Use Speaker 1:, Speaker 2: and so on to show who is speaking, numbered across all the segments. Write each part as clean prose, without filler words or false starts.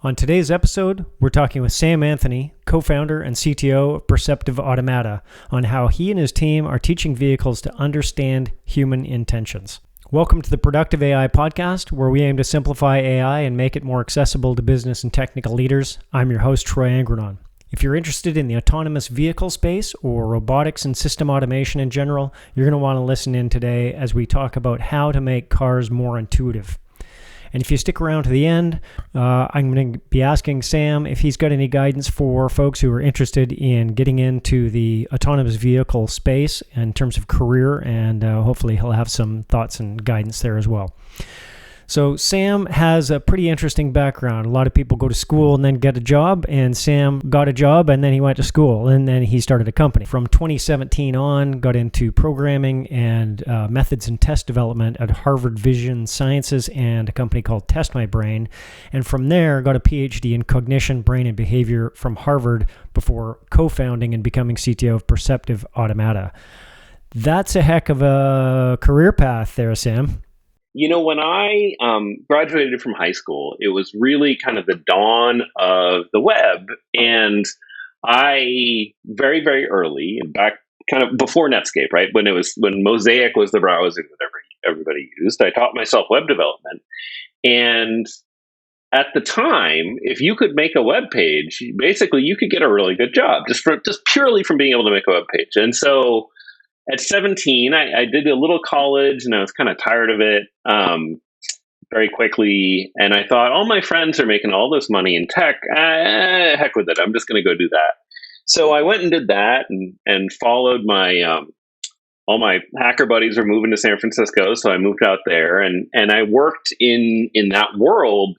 Speaker 1: On today's episode, we're talking with Sam Anthony, co-founder and CTO of Perceptive Automata, on how he and his team are teaching vehicles to understand human intentions. Welcome to the Productive AI podcast, where we aim to simplify AI and make it more accessible to business and technical leaders. I'm your host, Troy Angrenon. If you're interested in the autonomous vehicle space or robotics and system automation in general, you're going to want to listen in today as we talk about how to make cars more intuitive. And if you stick around to the end, I'm going to be asking Sam if he's got any guidance for folks who are interested in getting into the autonomous vehicle space in terms of career, and hopefully he'll have some thoughts and guidance there as well. So Sam has a pretty interesting background. A lot of people go to school and then get a job, and Sam got a job and then he went to school and then he started a company. From 2017 on, got into programming and methods and test development at Harvard Vision Sciences and a company called Test My Brain. And from there, got a PhD in cognition, brain, and behavior from Harvard before co-founding and becoming CTO of Perceptive Automata. That's a heck of a career path there, Sam.
Speaker 2: You know, when I graduated from high school, it was really kind of the dawn of the web. And I very, very early, back kind of before Netscape, right? When Mosaic was the browser that everybody used, I taught myself web development. And at the time, if you could make a web page, basically you could get a really good job just purely from being able to make a web page. And so at 17, I did a little college and I was kind of tired of it very quickly. And I thought, all my friends are making all this money in tech. Heck with it. I'm just going to go do that. So I went and did that and followed my, all my hacker buddies were moving to San Francisco. So I moved out there and I worked in that world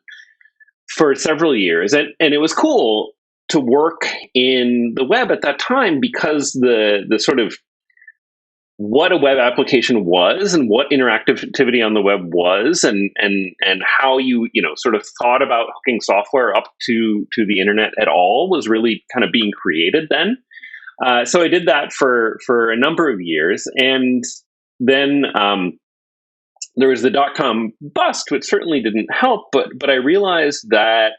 Speaker 2: for several years. And it was cool to work in the web at that time because the sort of what a web application was and what interactivity on the web was and how you sort of thought about hooking software up to the internet at all was really kind of being created then. So I did that for a number of years. And then there was the dot-com bust, which certainly didn't help. But I realized that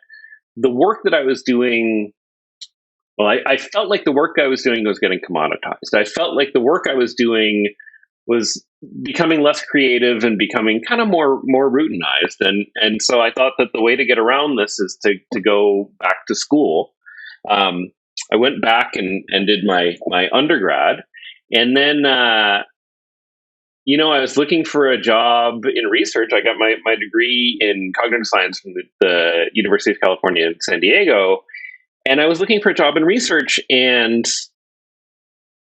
Speaker 2: the work that I was doing, well, I felt like the work I was doing was getting commoditized. I felt like the work I was doing was becoming less creative and becoming kind of more routinized. And so I thought that the way to get around this is to go back to school. I went back and did my undergrad. And then, I was looking for a job in research. I got my degree in cognitive science from the University of California in San Diego. And I was looking for a job in research and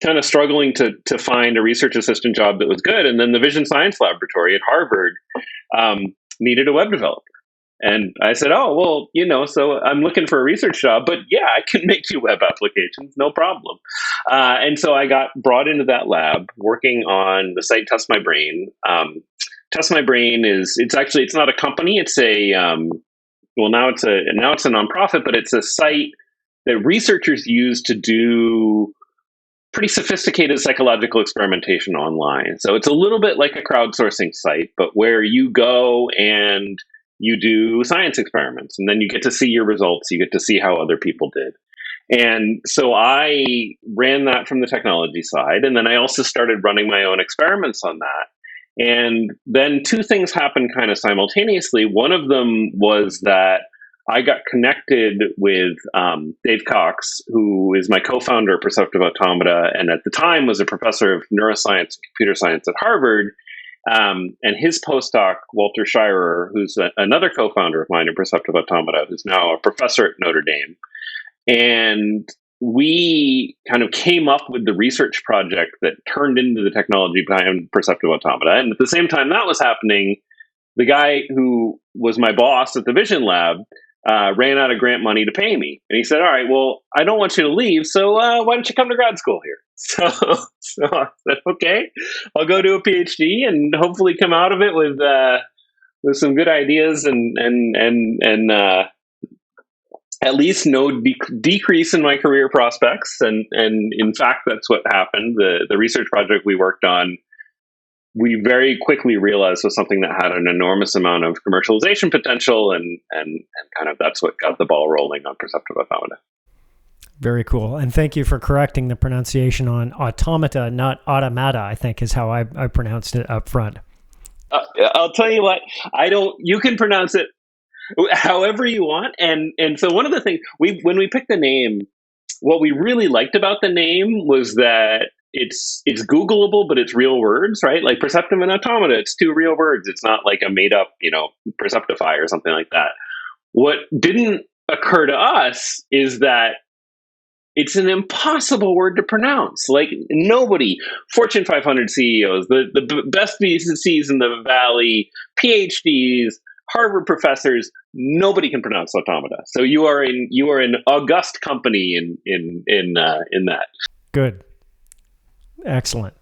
Speaker 2: kind of struggling to find a research assistant job that was good. And then the Vision Science Laboratory at Harvard needed a web developer. And I said, oh, well, so I'm looking for a research job, but yeah, I can make you web applications, no problem. And so I got brought into that lab working on the site Test My Brain. Test My Brain it's not a company. It's now it's a nonprofit, but it's a site that researchers use to do pretty sophisticated psychological experimentation online. So it's a little bit like a crowdsourcing site, but where you go and you do science experiments, and then you get to see your results. You get to see how other people did. And so I ran that from the technology side, and then I also started running my own experiments on that. And then two things happened kind of simultaneously. One of them was that I got connected with Dave Cox, who is my co-founder of Perceptive Automata, and at the time was a professor of neuroscience and computer science at Harvard. And his postdoc, Walter Shirer, who's another co-founder of mine in Perceptive Automata, who's now a professor at Notre Dame. And we kind of came up with the research project that turned into the technology behind Perceptive Automata. And at the same time that was happening, the guy who was my boss at the Vision Lab ran out of grant money to pay me. And he said, all right, well, I don't want you to leave, so why don't you come to grad school here? So I said, okay, I'll go do a PhD and hopefully come out of it with some good ideas and at least no decrease in my career prospects. And in fact, that's what happened. The research project we worked on we very quickly realized was something that had an enormous amount of commercialization potential, and kind of that's what got the ball rolling on Perceptive Automata.
Speaker 1: Very cool. And thank you for correcting the pronunciation on automata, not automata, I think is how I pronounced it up front.
Speaker 2: I'll tell you what, you can pronounce it however you want. And so one of the things when we picked the name, what we really liked about the name was that it's Googleable, but it's real words, right? Like perceptive and automata, it's two real words. It's not like a made up, Perceptify or something like that. What didn't occur to us is that it's an impossible word to pronounce. Like nobody, Fortune 500 CEOs, the best VCs in the Valley, PhDs, Harvard professors, nobody can pronounce automata. So you are in august company in that.
Speaker 1: Good. Excellent.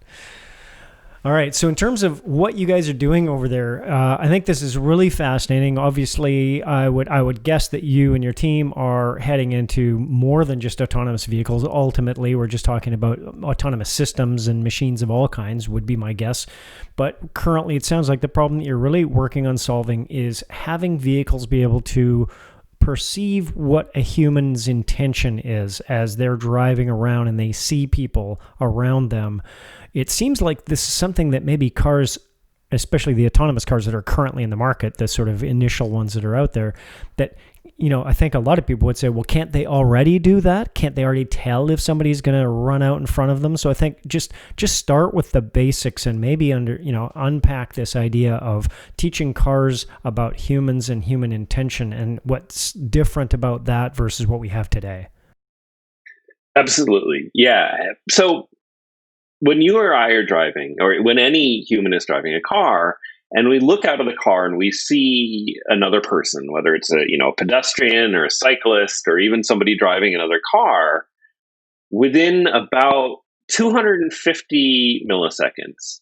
Speaker 1: All right. So in terms of what you guys are doing over there, I think this is really fascinating. Obviously, I would guess that you and your team are heading into more than just autonomous vehicles. Ultimately, we're just talking about autonomous systems and machines of all kinds, would be my guess. But currently, it sounds like the problem that you're really working on solving is having vehicles be able to perceive what a human's intention is as they're driving around and they see people around them. It seems like this is something that maybe cars, especially the autonomous cars that are currently in the market, the sort of initial ones that are out there, that, I think a lot of people would say, well, can't they already do that? Can't they already tell if somebody's going to run out in front of them? So I think just start with the basics and maybe unpack this idea of teaching cars about humans and human intention and what's different about that versus what we have today.
Speaker 2: Absolutely. Yeah. So when you or I are driving, or when any human is driving a car, and we look out of the car and we see another person, whether it's a pedestrian or a cyclist or even somebody driving another car, within about 250 milliseconds,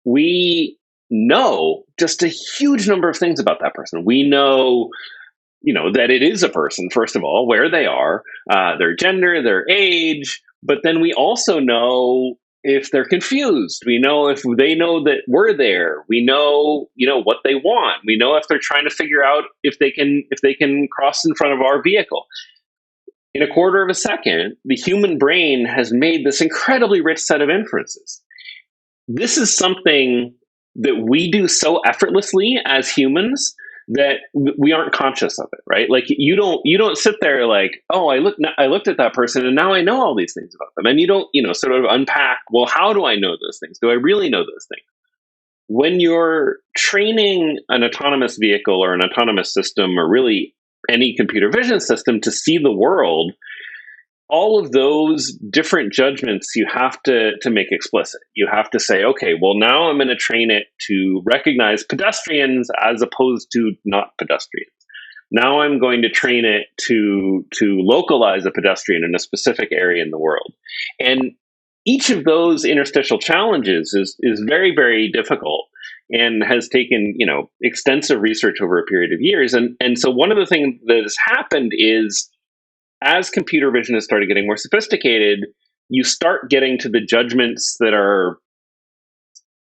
Speaker 2: we know just a huge number of things about that person. We know, that it is a person, first of all, where they are, their gender, their age, but then we also know if they're confused. We know if they know that we're there. We know, what they want. We know if they're trying to figure out if they can cross in front of our vehicle. In a quarter of a second, the human brain has made this incredibly rich set of inferences. This is something that we do so effortlessly as humans that we aren't conscious of it, right? Like you don't sit there like, oh, I looked at that person and now I know all these things about them. And you don't, sort of unpack, well, how do I know those things? Do I really know those things? When you're training an autonomous vehicle or an autonomous system, or really any computer vision system to see the world, all of those different judgments you have to make explicit. You have to say, okay, well, now I'm going to train it to recognize pedestrians as opposed to not pedestrians. Now I'm going to train it to localize a pedestrian in a specific area in the world. And each of those interstitial challenges is very, very difficult and has taken, extensive research over a period of years. And so one of the things that has happened is, as computer vision has started getting more sophisticated, you start getting to the judgments that are,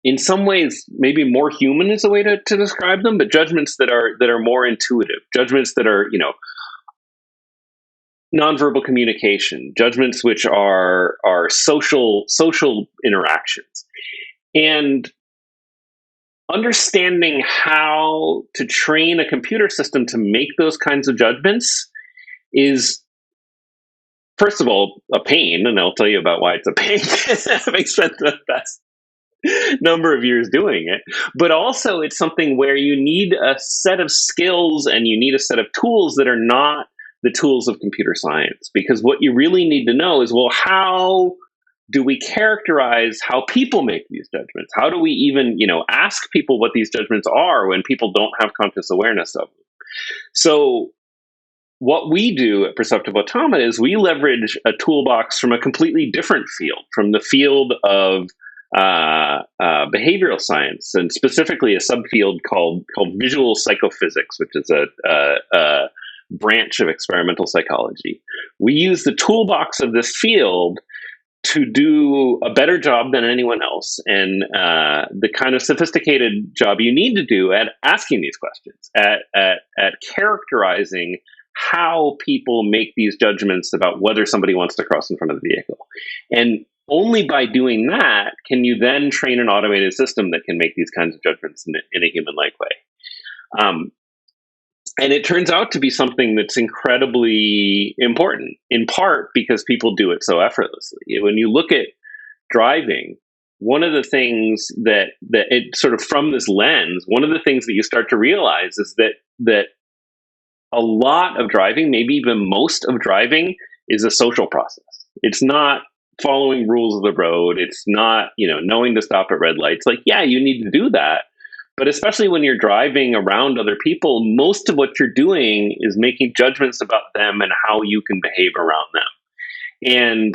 Speaker 2: in some ways, maybe more human is a way to describe them, but judgments that are more intuitive, judgments that are, nonverbal communication, judgments which are social interactions. And understanding how to train a computer system to make those kinds of judgments is, first of all, a pain, and I'll tell you about why it's a pain, having spent the best number of years doing it. But also, it's something where you need a set of skills and you need a set of tools that are not the tools of computer science. Because what you really need to know is, well, how do we characterize how people make these judgments? How do we even, ask people what these judgments are when people don't have conscious awareness of them? So what we do at Perceptive Automata is we leverage a toolbox from a completely different field, from the field of behavioral science, and specifically a subfield called visual psychophysics, which is a branch of experimental psychology. We use the toolbox of this field to do a better job than anyone else, and the kind of sophisticated job you need to do at asking these questions, at characterizing how people make these judgments about whether somebody wants to cross in front of the vehicle. And only by doing that can you then train an automated system that can make these kinds of judgments in a human-like way. And it turns out to be something that's incredibly important, in part because people do it so effortlessly. When you look at driving, one of the things that it sort of from this lens, one of the things that you start to realize is that a lot of driving, maybe even most of driving, is a social process. It's not following rules of the road. It's not, knowing to stop at red lights. Like, yeah, you need to do that. But especially when you're driving around other people, most of what you're doing is making judgments about them and how you can behave around them. And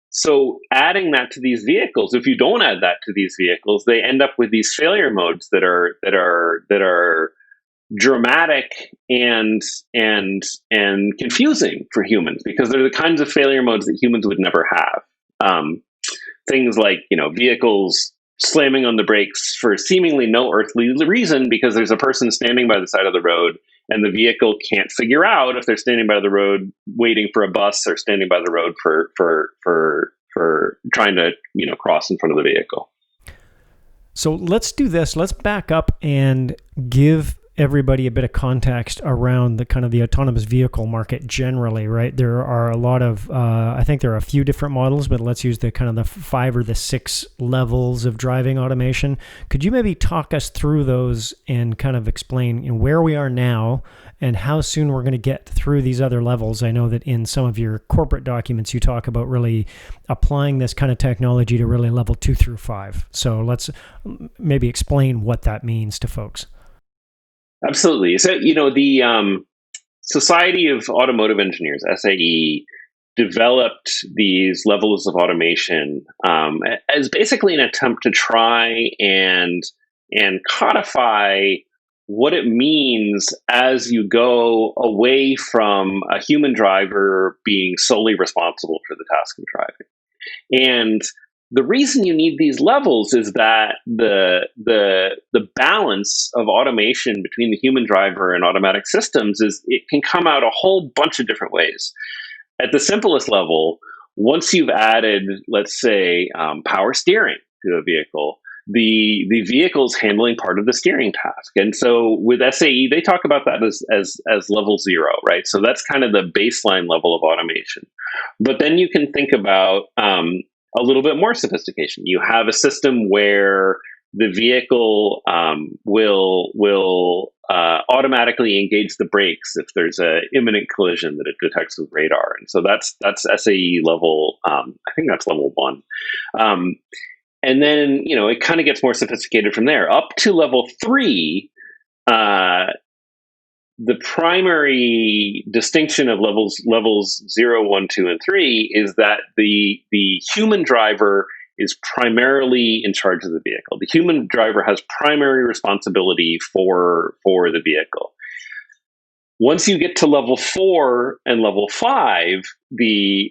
Speaker 2: so adding that to these vehicles, if you don't add that to these vehicles, they end up with these failure modes that are dramatic and confusing for humans, because they're the kinds of failure modes that humans would never have. Things like, vehicles slamming on the brakes for seemingly no earthly reason, because there's a person standing by the side of the road and the vehicle can't figure out if they're standing by the road waiting for a bus or standing by the road for trying to, cross in front of the vehicle.
Speaker 1: So let's do this. Let's back up and give everybody a bit of context around the kind of the autonomous vehicle market generally, right? There are a lot of, I think there are a few different models, but let's use the kind of the 5 or the 6 levels of driving automation. Could you maybe talk us through those and kind of explain where we are now and how soon we're going to get through these other levels? I know that in some of your corporate documents, you talk about really applying this kind of technology to really level 2 through 5. So let's maybe explain what that means to folks.
Speaker 2: Absolutely. So, the Society of Automotive Engineers, SAE, developed these levels of automation as basically an attempt to try and codify what it means as you go away from a human driver being solely responsible for the task of driving. And the reason you need these levels is that the balance of automation between the human driver and automatic systems is it can come out a whole bunch of different ways. At the simplest level, once you've added, let's say, power steering to a vehicle, the vehicle's handling part of the steering task. And so with SAE, they talk about that as level 0, right? So that's kind of the baseline level of automation. But then you can think about a little bit more sophistication. You have a system where the vehicle will automatically engage the brakes if there's an imminent collision that it detects with radar, and so that's SAE level. I think that's level 1, and then it kind of gets more sophisticated from there up to level 3. The primary distinction of levels 0, 1, 2, and 3 is that the human driver is primarily in charge of the vehicle. The human driver has primary responsibility for the vehicle. Once you get to level 4 and level 5, the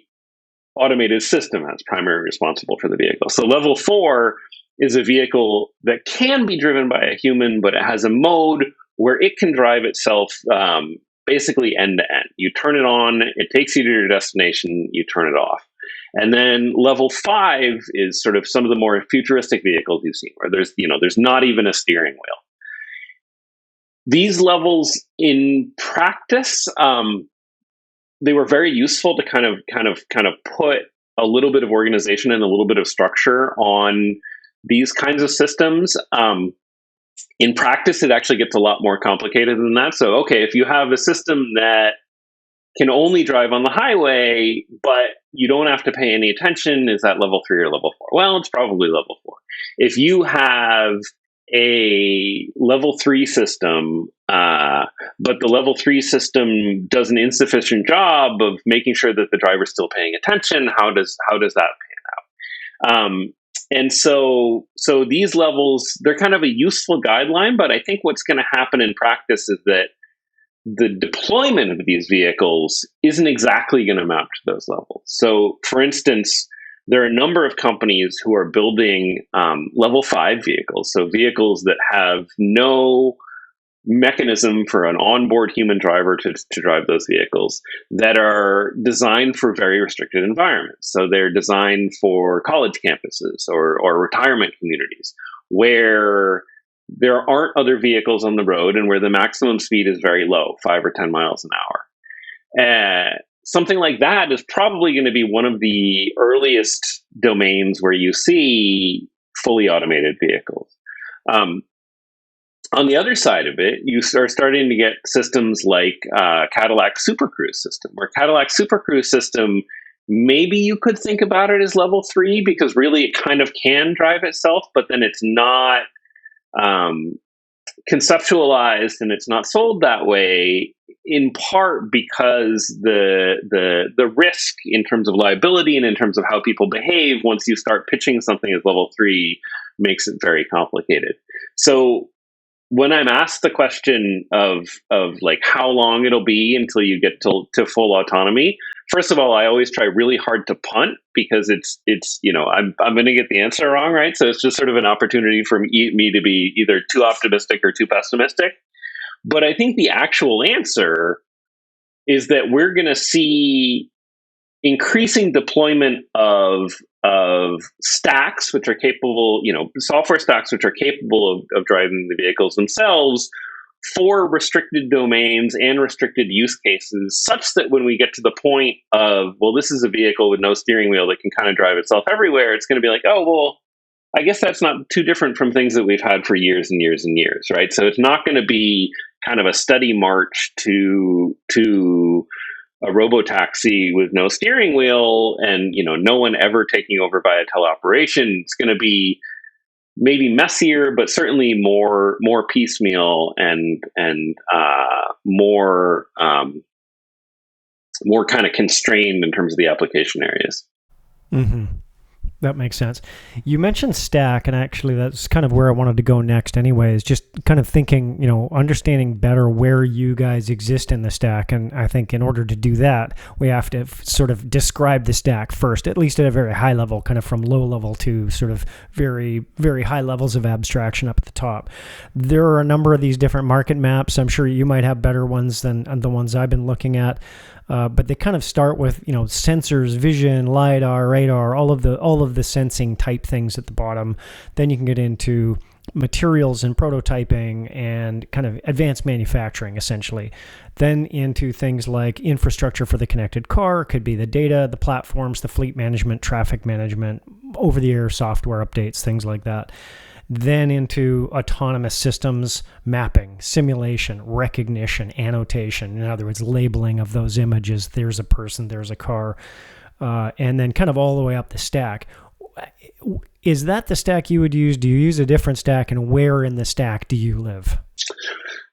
Speaker 2: automated system has primary responsible for the vehicle. So level 4 is a vehicle that can be driven by a human, but it has a mode where it can drive itself basically end to end. You turn it on, it takes you to your destination, you turn it off. And then level 5 is sort of some of the more futuristic vehicles you've seen, where there's not even a steering wheel. These levels in practice, they were very useful to kind of put a little bit of organization and a little bit of structure on these kinds of systems. In practice, it actually gets a lot more complicated than that. So, okay, if you have a system that can only drive on the highway, but you don't have to pay any attention, is that level 3 or level 4? Well, it's probably level 4. If you have a level 3 system, but the level 3 system does an insufficient job of making sure that the driver's still paying attention, how does that pan out? And so these levels, they're kind of a useful guideline, but I think what's going to happen in practice is that the deployment of these vehicles isn't exactly going to map to those levels. So, for instance, there are a number of companies who are building level 5 vehicles, so vehicles that have no mechanism for an onboard human driver to drive those vehicles, that are designed for very restricted environments. So they're designed for college campuses or retirement communities where there aren't other vehicles on the road and where the maximum speed is very low, 5 or 10 miles an hour. Something like that is probably going to be one of the earliest domains where you see fully automated vehicles. On the other side of it, you are starting to get systems like Cadillac Super Cruise system, where Cadillac Super Cruise system, maybe you could think about it as level 3 because really it kind of can drive itself, but then it's not conceptualized and it's not sold that way, in part because the risk in terms of liability and in terms of how people behave once you start pitching something as level 3 makes it very complicated. So when I'm asked the question of like how long it'll be until you get to full autonomy, first of all, I always try really hard to punt because it's I'm going to get the answer wrong, right? So it's just sort of an opportunity for me to be either too optimistic or too pessimistic. But I think the actual answer is that we're going to see increasing deployment of stacks, which are capable, software stacks, which are capable of driving the vehicles themselves for restricted domains and restricted use cases, such that when we get to the point of, well, this is a vehicle with no steering wheel that can kind of drive itself everywhere, it's going to be like, oh, well, I guess that's not too different from things that we've had for years and years and years, right? So it's not going to be kind of a steady march to a robotaxi with no steering wheel and no one ever taking over by a teleoperation. It's going to be maybe messier, but certainly more piecemeal and more kind of constrained in terms of the application areas.
Speaker 1: Mm-hmm. That makes sense. You mentioned stack, and actually that's kind of where I wanted to go next anyways, just kind of thinking, understanding better where you guys exist in the stack. And I think in order to do that, we have to sort of describe the stack first, at least at a very high level, kind of from low level to sort of very, very high levels of abstraction up at the top. There are a number of these different market maps. I'm sure you might have better ones than the ones I've been looking at. But they kind of start with, sensors, vision, LiDAR, radar, all of the sensing type things at the bottom. Then you can get into materials and prototyping and kind of advanced manufacturing, essentially. Then into things like infrastructure for the connected car, could be the data, the platforms, the fleet management, traffic management, over-the-air software updates, things like that. Then into autonomous systems, mapping, simulation, recognition, annotation. In other words, labeling of those images. There's a person, there's a car. And then kind of all the way up the stack. Is that the stack you would use? Do you use a different stack? And where in the stack do you live?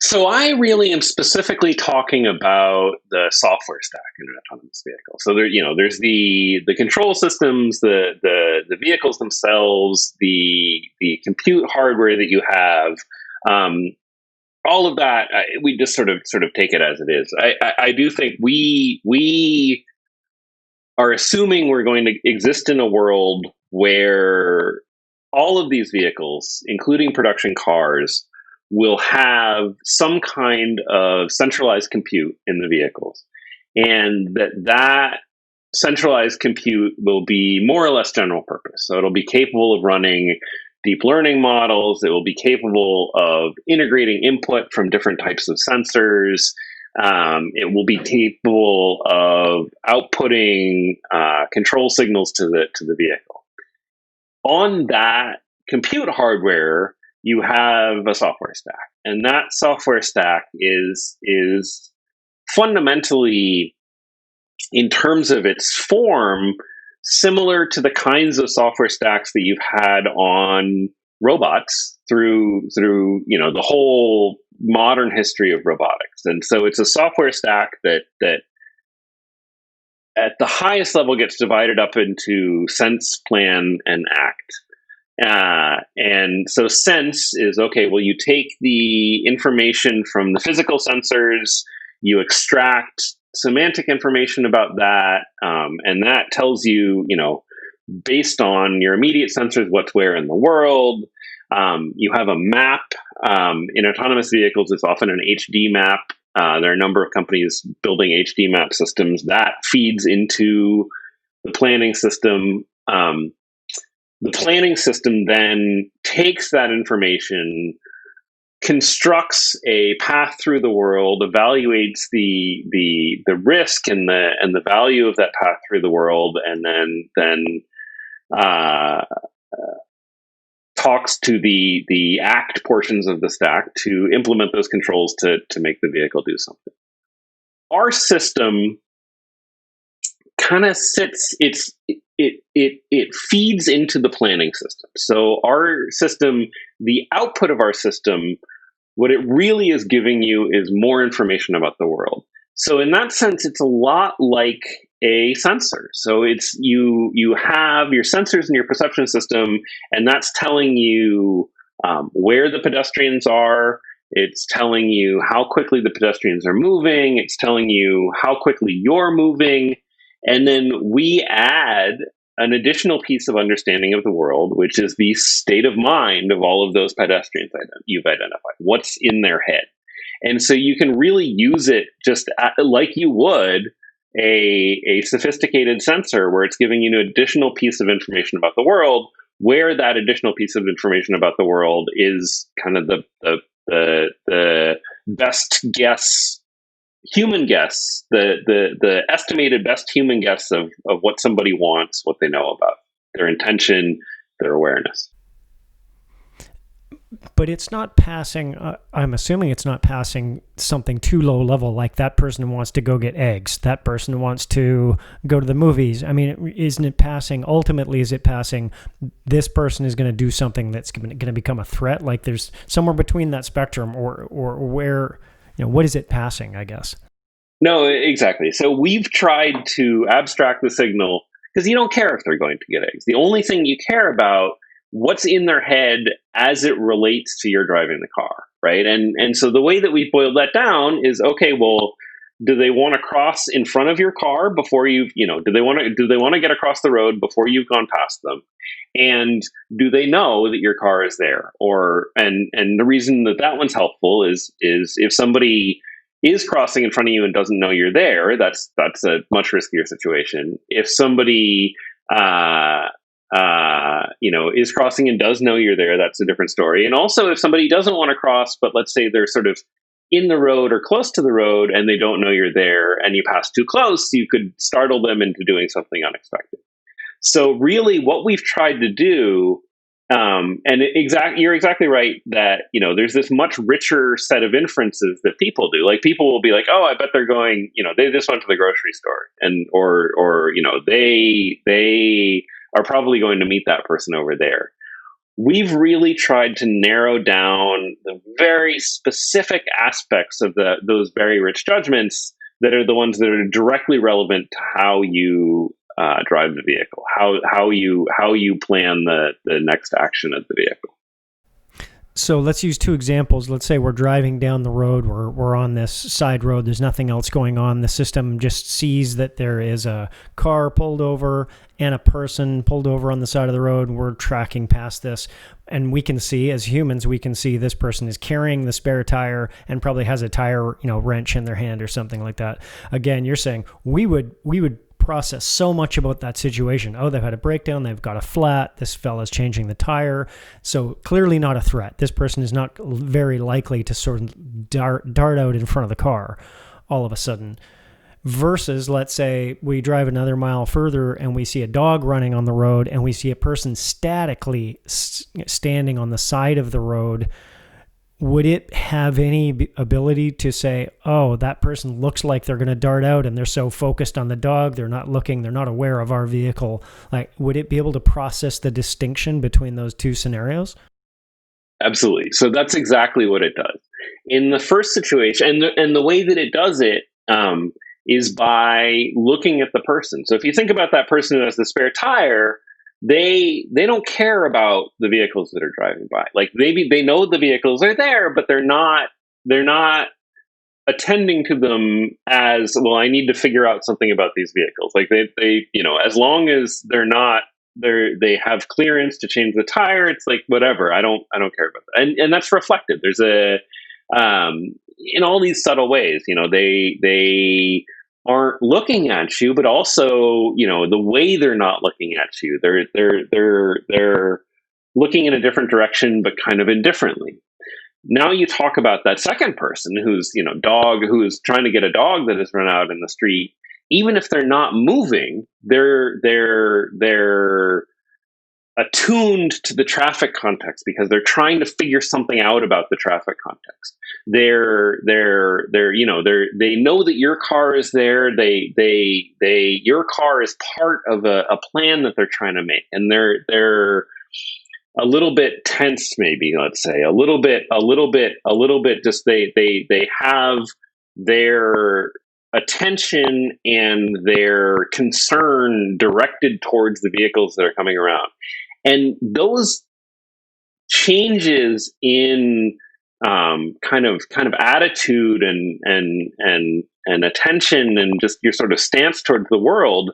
Speaker 2: So I really am specifically talking about the software stack in an autonomous vehicle. So there's the control systems, the vehicles themselves, the compute hardware that you have, all of that. We just sort of take it as it is. I do think we are assuming we're going to exist in a world where all of these vehicles, including production cars, will have some kind of centralized compute in the vehicles, and that centralized compute will be more or less general purpose. So it'll be capable of running deep learning models. It will be capable of integrating input from different types of sensors. It will be capable of outputting control signals to the vehicle. On that compute hardware, you have a software stack, and that software stack is fundamentally, in terms of its form, similar to the kinds of software stacks that you've had on robots through the whole modern history of robotics. And so it's a software stack that at the highest level gets divided up into sense, plan, and act. And so sense is, okay, well, you take the information from the physical sensors, you extract semantic information about that, and that tells you, based on your immediate sensors, what's where in the world. You have a map. In autonomous vehicles, it's often an HD map. There are a number of companies building HD map systems that feeds into the planning system. The planning system then takes that information, constructs a path through the world, evaluates the risk and the value of that path through the world, and then talks to the act portions of the stack to implement those controls to make the vehicle do something. Our system kind of sits, it feeds into the planning system. So our system, the output of our system, what it really is giving you is more information about the world. So in that sense, it's a lot like a sensor. So it's you have your sensors in your perception system, and that's telling you where the pedestrians are. It's telling you how quickly the pedestrians are moving. It's telling you how quickly you're moving. And then we add an additional piece of understanding of the world, which is the state of mind of all of those pedestrians you've identified, what's in their head. And so you can really use it just like you would a sophisticated sensor, where it's giving you an additional piece of information about the world, where that additional piece of information about the world is kind of the best guess, human guess, the estimated best human guess of what somebody wants, what they know about their intention, their awareness.
Speaker 1: But it's not passing, I'm assuming it's not passing something too low level, like that person wants to go get eggs, that person wants to go to the movies. I mean, isn't it passing, ultimately, is it passing, this person is going to do something that's going to become a threat? Like there's somewhere between that spectrum, or where, what is it passing, I guess?
Speaker 2: No, exactly. So we've tried to abstract the signal, because you don't care if they're going to get eggs. The only thing you care about, what's in their head as it relates to your driving the car, right? And so the way that we boiled that down is, okay, well, do they want to cross in front of your car before you've, do they want to get across the road before you've gone past them? And do they know that your car is there? And the reason that one's helpful is if somebody is crossing in front of you and doesn't know you're there, that's a much riskier situation. If somebody is crossing and does know you're there, that's a different story. And also, if somebody doesn't want to cross, but let's say they're sort of in the road or close to the road and they don't know you're there and you pass too close, you could startle them into doing something unexpected. So really what we've tried to do, you're exactly right that, there's this much richer set of inferences that people do. Like people will be like, oh, I bet they're going, they just went to the grocery store, and, or they are probably going to meet that person over there. We've really tried to narrow down the very specific aspects of those very rich judgments that are the ones that are directly relevant to how you drive the vehicle, how you plan the next action of the vehicle.
Speaker 1: So let's use two examples. Let's say we're driving down the road. We're on this side road. There's nothing else going on. The system just sees that there is a car pulled over and a person pulled over on the side of the road. We're tracking past this. And we can see, as humans, we can see this person is carrying the spare tire and probably has a tire, wrench in their hand or something like that. Again, you're saying we would process so much about that situation. Oh, they've had a breakdown, they've got a flat, this fella's changing the tire. So clearly not a threat. This person is not very likely to sort of dart out in front of the car all of a sudden. Versus, let's say we drive another mile further and we see a dog running on the road and we see a person statically standing on the side of the road. Would it have any ability to say, oh, that person looks like they're going to dart out and they're so focused on the dog, they're not looking, they're not aware of our vehicle? Like, would it be able to process the distinction between those two scenarios?
Speaker 2: Absolutely. So that's exactly what it does. In the first situation, and the way that it does it is by looking at the person. So if you think about that person who has the spare tire, they don't care about the vehicles that are driving by. Like maybe they know the vehicles are there, but they're not attending to them as, well, I need to figure out something about these vehicles. Like they as long as they're not they have clearance to change the tire. It's like, whatever. I don't care about that. And that's reflected. There's in all these subtle ways, they aren't looking at you, but also, the way they're not looking at you, they're looking in a different direction, but kind of indifferently. Now you talk about that second person who's, who's trying to get a dog that has run out in the street. Even if they're not moving, they're attuned to the traffic context because they're trying to figure something out about the traffic context. They know that your car is there. Your car is part of a plan that they're trying to make, and they're a little bit tense, maybe, let's say a little bit, just they have their attention and their concern directed towards the vehicles that are coming around. And those changes in kind of attitude and attention and just your sort of stance towards the world,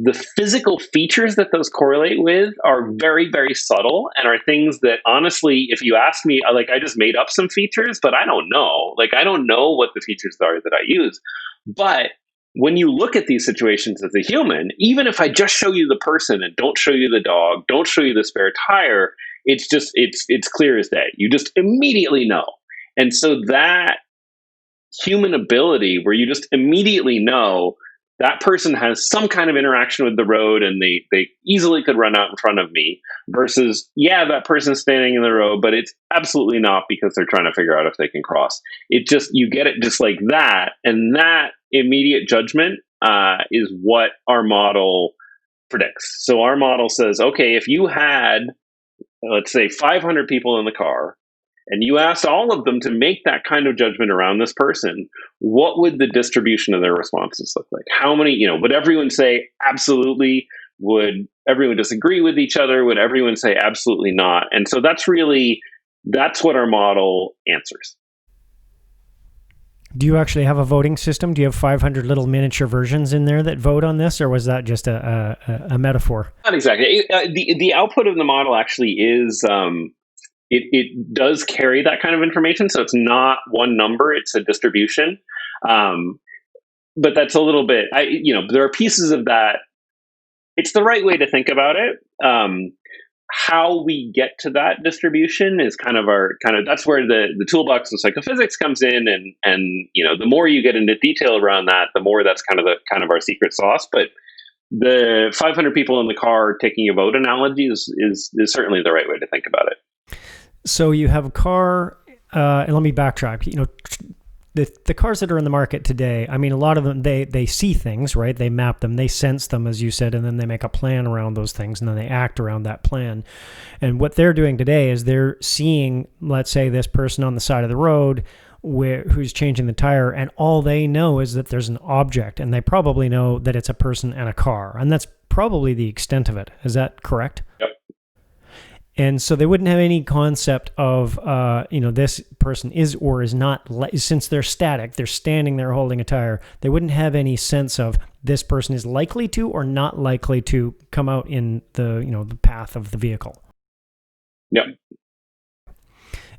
Speaker 2: the physical features that those correlate with are very, very subtle and are things that, honestly, if you ask me, I just made up some features, but I don't know. I don't know what the features are that I use. But when you look at these situations as a human, even if I just show you the person and don't show you the dog, don't show you the spare tire, it's clear as day. You just immediately know. And so that human ability where you just immediately know that person has some kind of interaction with the road and they easily could run out in front of me, versus, that person's standing in the road, but it's absolutely not because they're trying to figure out if they can cross. You get it just like that. And that immediate judgment is what our model predicts. So our model says, okay, if you had, let's say, 500 people in the car, and you asked all of them to make that kind of judgment around this person, what would the distribution of their responses look like? How many, would everyone say absolutely? Would everyone disagree with each other? Would everyone say absolutely not? And so that's what our model answers.
Speaker 1: Do you actually have a voting system? Do you have 500 little miniature versions in there that vote on this, or was that just a metaphor?
Speaker 2: Not exactly. The output of the model actually is... It does carry that kind of information. So it's not one number, it's a distribution. But that's a little bit, there are pieces of that. It's the right way to think about it. How we get to that distribution is that's where the toolbox of psychophysics comes in. And the more you get into detail around that, the more that's kind of our secret sauce. But the 500 people in the car taking a vote analogy is certainly the right way to think about it.
Speaker 1: So you have a car, and let me backtrack. The cars that are in the market today, I mean, a lot of them, they see things, right? They map them, they sense them, as you said, and then they make a plan around those things, and then they act around that plan. And what they're doing today is they're seeing, let's say, this person on the side of the road who's changing the tire, and all they know is that there's an object, and they probably know that it's a person and a car, and that's probably the extent of it. Is that correct?
Speaker 2: Yep.
Speaker 1: And so they wouldn't have any concept of, this person is or is not, since they're static, they're standing there holding a tire, they wouldn't have any sense of this person is likely to or not likely to come out in the path of the vehicle.
Speaker 2: Yep.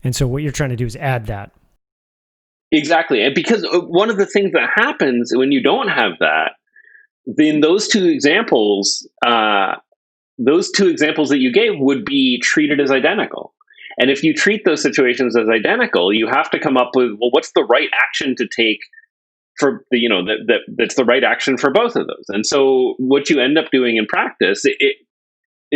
Speaker 1: And so what you're trying to do is add that.
Speaker 2: Exactly. And because one of the things that happens when you don't have that, then those two examples that you gave would be treated as identical. And if you treat those situations as identical, you have to come up with, well, what's the right action to take for that's the right action for both of those. And so what you end up doing in practice, it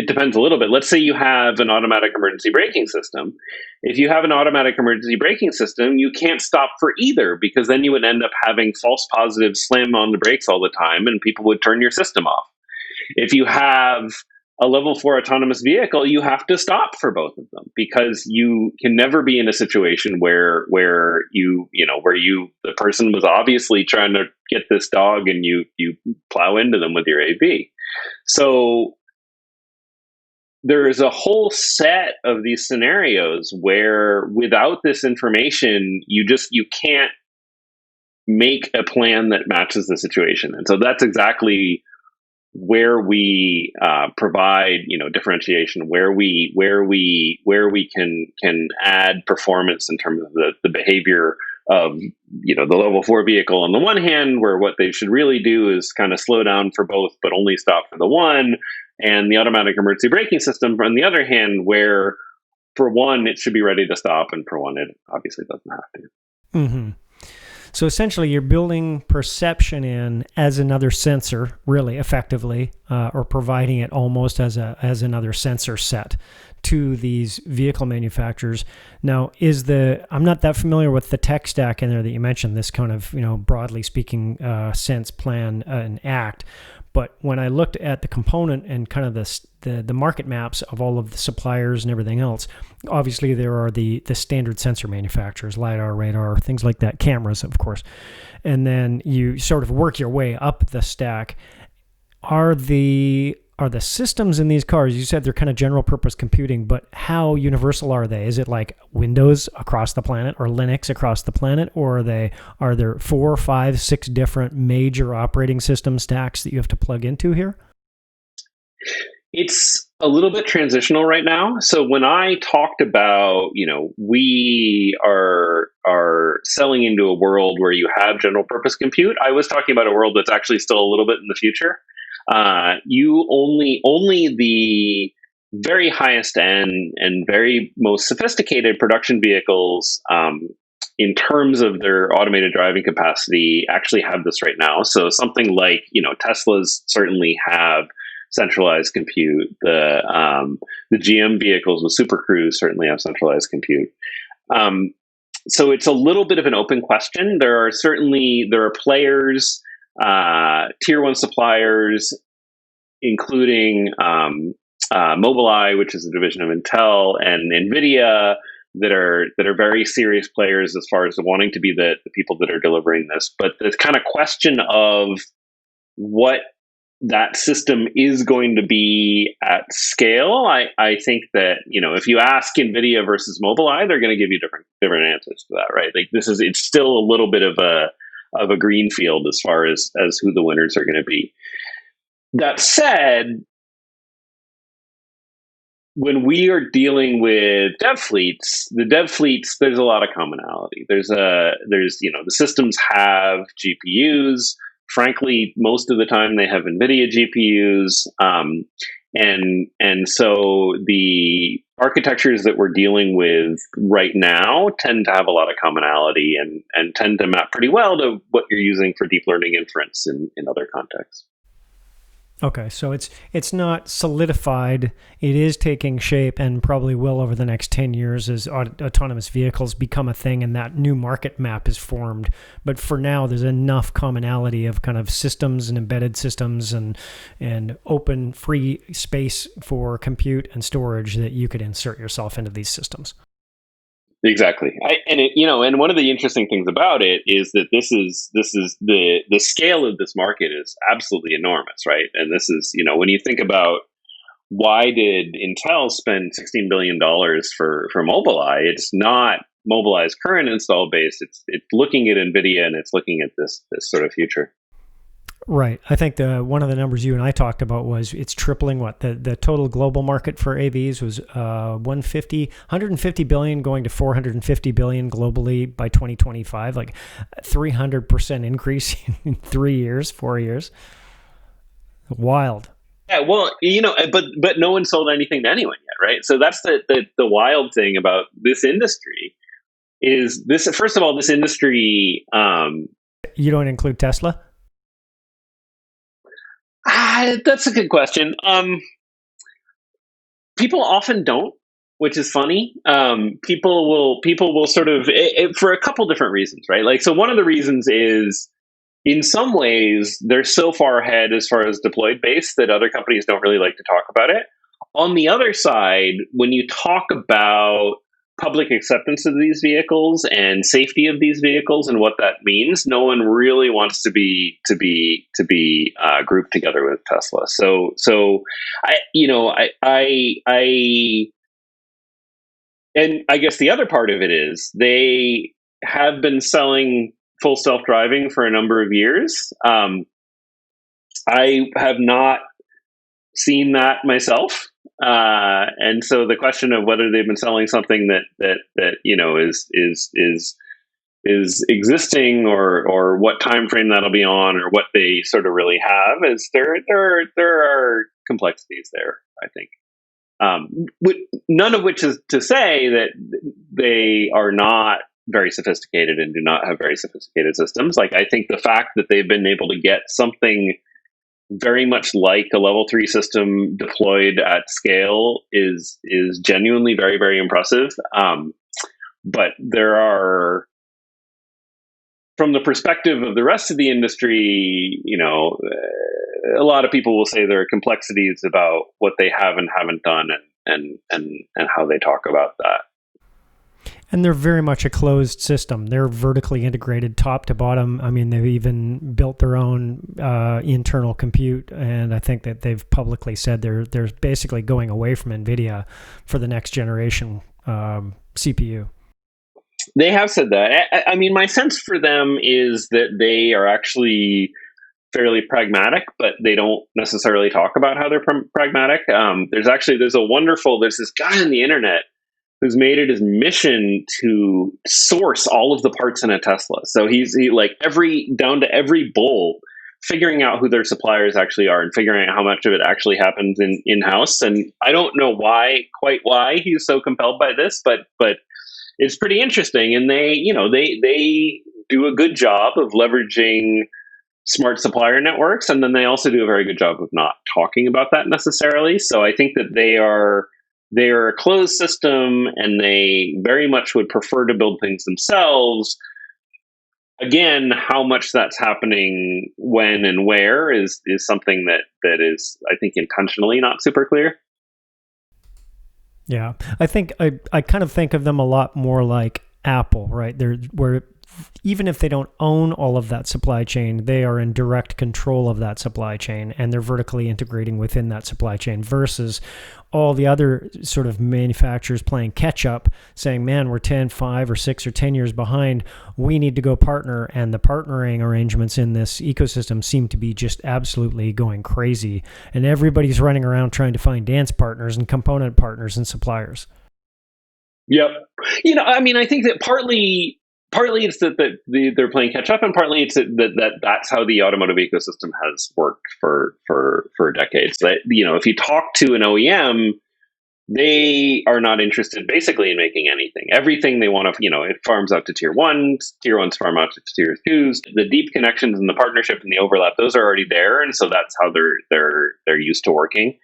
Speaker 2: depends a little bit. Let's say you have an automatic emergency braking system. If you have an automatic emergency braking system, you can't stop for either, because then you would end up having false positives slam on the brakes all the time and people would turn your system off. If you have a level 4 autonomous vehicle, you have to stop for both of them, because you can never be in a situation where the person was obviously trying to get this dog and you plow into them with your AV. So there is a whole set of these scenarios where without this information, you can't make a plan that matches the situation. And so that's exactly where we provide, differentiation, where we can add performance in terms of the behavior of, the level 4 vehicle on the one hand, where what they should really do is kind of slow down for both, but only stop for the one, and the automatic emergency braking system on the other hand, where for one it should be ready to stop, and for one it obviously doesn't have to.
Speaker 1: Mm-hmm. So essentially, you're building perception in as another sensor, really effectively, or providing it almost as another sensor set to these vehicle manufacturers. Now, I'm not that familiar with the tech stack in there that you mentioned. This kind of, broadly speaking, sense, plan, and act. But when I looked at the component and kind of the market maps of all of the suppliers and everything else, obviously there are the standard sensor manufacturers, LiDAR, radar, things like that, cameras, of course. And then you sort of work your way up the stack. Are the systems in these cars, you said they're kind of general purpose computing, but how universal are they? Is it like Windows across the planet or Linux across the planet? Or are there 4, 5, 6 different major operating system stacks that you have to plug into here?
Speaker 2: It's a little bit transitional right now. So when I talked about, we are selling into a world where you have general purpose compute, I was talking about a world that's actually still a little bit in the future. You only the very highest end and very most sophisticated production vehicles, in terms of their automated driving capacity, actually have this right now. So something like, Teslas certainly have centralized compute. The GM vehicles with Super Cruise certainly have centralized compute. So it's a little bit of an open question. There are players, tier one suppliers, including Mobileye, which is a division of Intel, and NVIDIA, that are very serious players as far as wanting to be the people that are delivering this. But the kind of question of what that system is going to be at scale, I think that, if you ask NVIDIA versus Mobileye, they're going to give you different answers to that, right? Like it's still a little bit of a green field as far as who the winners are going to be. That said, when we are dealing with the dev fleets, there's a lot of commonality. There's the systems have GPUs. Frankly, most of the time they have NVIDIA GPUs, and so the architectures that we're dealing with right now tend to have a lot of commonality and tend to map pretty well to what you're using for deep learning inference in other contexts.
Speaker 1: Okay, so it's not solidified. It is taking shape and probably will over the next 10 years as autonomous vehicles become a thing and that new market map is formed. But for now, there's enough commonality of kind of systems and embedded systems and open free space for compute and storage that you could insert yourself into these systems.
Speaker 2: Exactly, and one of the interesting things about it is that this is the scale of this market is absolutely enormous, right? And this is, when you think about why did Intel spend $16 billion for Mobileye, it's not Mobileye's current install base. It's looking at NVIDIA and it's looking at this sort of future.
Speaker 1: Right. I think one of the numbers you and I talked about was it's tripling the total global market for AVs was 150 billion going to 450 billion globally by 2025, like 300% increase in 4 years. Wild.
Speaker 2: Yeah, well, but no one sold anything to anyone yet, right? So that's the wild thing about this industry is this. First of all, this industry.
Speaker 1: You don't include Tesla?
Speaker 2: That's a good question. People often don't, which is funny. People will sort of for a couple different reasons, right? Like, so one of the reasons is in some ways they're so far ahead as far as deployed base that other companies don't really like to talk about it. On the other side, when you talk about public acceptance of these vehicles and safety of these vehicles and what that means, no one really wants to be grouped together with Tesla. So and I guess the other part of it is they have been selling full self-driving for a number of years. I have not seen that myself. And so the question of whether they've been selling something that is existing, or what time frame that'll be on, or what they sort of really have, is there are complexities there, I think. None of which is to say that they are not very sophisticated and do not have very sophisticated systems. Like, I think the fact that they've been able to get something very much like a level 3 system deployed at scale is genuinely very, very impressive. But there are, from the perspective of the rest of the industry, a lot of people will say there are complexities about what they have and haven't done, and how they talk about that.
Speaker 1: And they're very much a closed system. They're vertically integrated top to bottom. I mean, they've even built their own internal compute, and I think that they've publicly said they're basically going away from NVIDIA for the next generation CPU.
Speaker 2: They have said that. I mean, my sense for them is that they are actually fairly pragmatic, but they don't necessarily talk about how they're pragmatic. There's this guy on the internet who's made it his mission to source all of the parts in a Tesla. So he like down to every bolt, figuring out who their suppliers actually are and figuring out how much of it actually happens in-house. And I don't know quite why he's so compelled by this, but it's pretty interesting. And they do a good job of leveraging smart supplier networks, and then they also do a very good job of not talking about that necessarily. So I think that they are a closed system, and they very much would prefer to build things themselves. Again, how much that's happening when and where is something that is, I think, intentionally not super clear.
Speaker 1: Yeah, I think I kind of think of them a lot more like Apple, right? Where even if they don't own all of that supply chain, they are in direct control of that supply chain, and they're vertically integrating within that supply chain, versus all the other sort of manufacturers playing catch up, saying, man, we're 10, 5 or 6 or 10 years behind. We need to go partner. And the partnering arrangements in this ecosystem seem to be just absolutely going crazy. And everybody's running around trying to find dance partners and component partners and suppliers.
Speaker 2: Yep. I mean, I think that partly it's that they're playing catch up, and partly it's that that's how the automotive ecosystem has worked for decades. That, if you talk to an OEM, they are not interested basically in making anything. Everything they want to, it farms out to tier ones. Tier ones farm out to tier twos. The deep connections and the partnership and the overlap, those are already there, and so that's how they're used to working.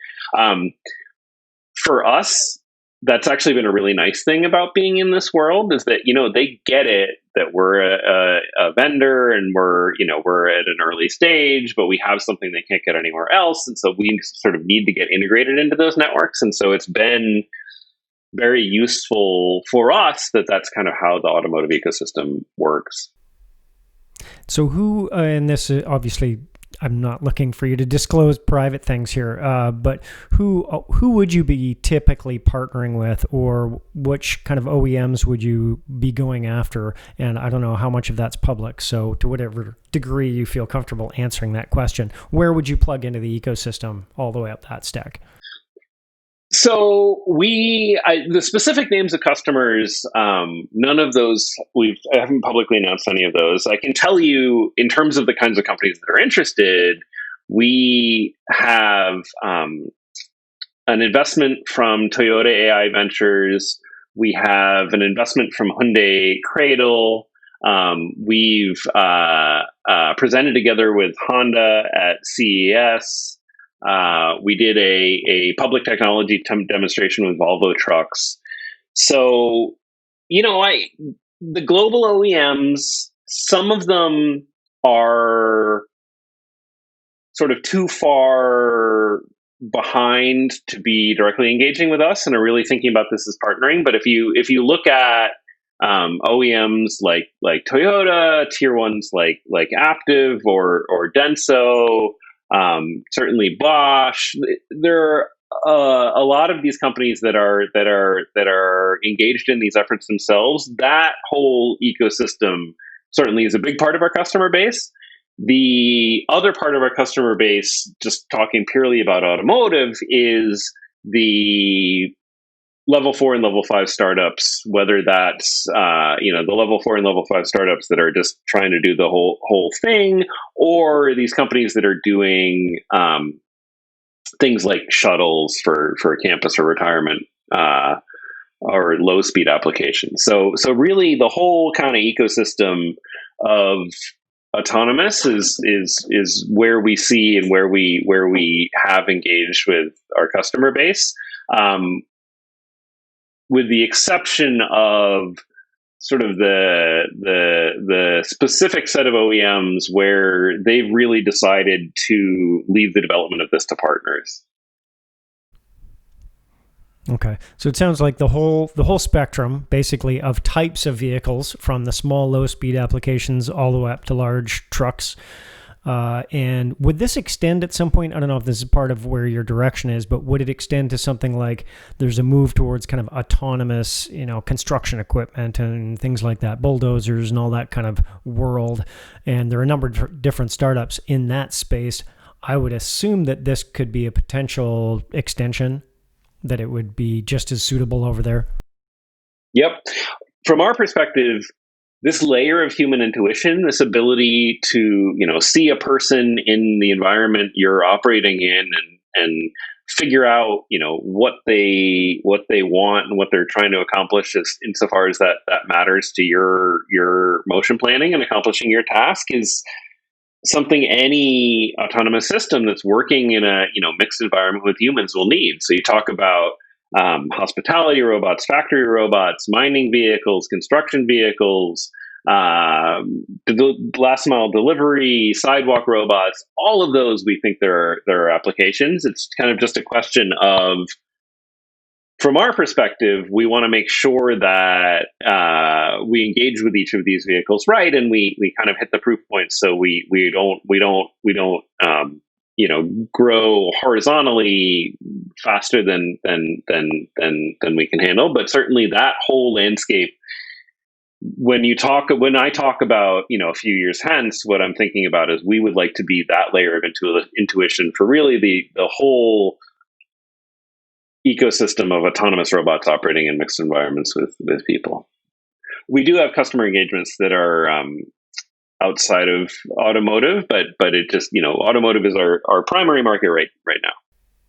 Speaker 2: For us, that's actually been a really nice thing about being in this world, is that, they get it, that we're a vendor, and we're at an early stage, but we have something they can't get anywhere else. And so we sort of need to get integrated into those networks. And so it's been very useful for us that that's kind of how the automotive ecosystem works.
Speaker 1: So who, and this obviously, I'm not looking for you to disclose private things here, but who would you be typically partnering with, or which kind of OEMs would you be going after? And I don't know how much of that's public, so to whatever degree you feel comfortable answering that question, where would you plug into the ecosystem all the way up that stack?
Speaker 2: So the specific names of customers, none of those, I haven't publicly announced any of those. I can tell you, in terms of the kinds of companies that are interested, we have an investment from Toyota AI Ventures. We have an investment from Hyundai Cradle. We've presented together with Honda at CES. We did a public technology demonstration with Volvo Trucks. So, the global OEMs, some of them are sort of too far behind to be directly engaging with us and are really thinking about this as partnering. But if you look at OEMs like Toyota, tier ones like Aptiv or Denso, certainly Bosch, there are a lot of these companies that are engaged in these efforts themselves. That whole ecosystem certainly is a big part of our customer base. The other part of our customer base, just talking purely about automotive, is the level 4 and level 5 startups, whether that's the level 4 and level 5 startups that are just trying to do the whole thing, or these companies that are doing things like shuttles for campus or retirement or low speed applications. So really, the whole kind of ecosystem of autonomous is where we see and where we have engaged with our customer base, with the exception of sort of the specific set of OEMs where they've really decided to leave the development of this to partners.
Speaker 1: Okay, so it sounds like the whole spectrum, basically, of types of vehicles, from the small, low-speed applications all the way up to large trucks. And would this extend at some point? I don't know if this is part of where your direction is, but would it extend to something like there's a move towards kind of autonomous, construction equipment and things like that, bulldozers and all that kind of world? And there are a number of different startups in that space. I would assume that this could be a potential extension, that it would be just as suitable over there.
Speaker 2: Yep. From our perspective, this layer of human intuition, this ability to, see a person in the environment you're operating in and figure out, what they want and what they're trying to accomplish, insofar as that matters to your motion planning and accomplishing your task, is something any autonomous system that's working in a mixed environment with humans will need. So you talk about hospitality robots, factory robots, mining vehicles, construction vehicles, last mile delivery, sidewalk robots. All of those, we think there are applications. It's kind of just a question of, from our perspective, we want to make sure that we engage with each of these vehicles right, and we kind of hit the proof points, so we don't grow horizontally faster than we can handle. But certainly that whole landscape, when I talk about a few years hence, what I'm thinking about is we would like to be that layer of intuition for really the whole ecosystem of autonomous robots operating in mixed environments with people. We do have customer engagements that are outside of automotive, but it just, automotive is our primary market right now.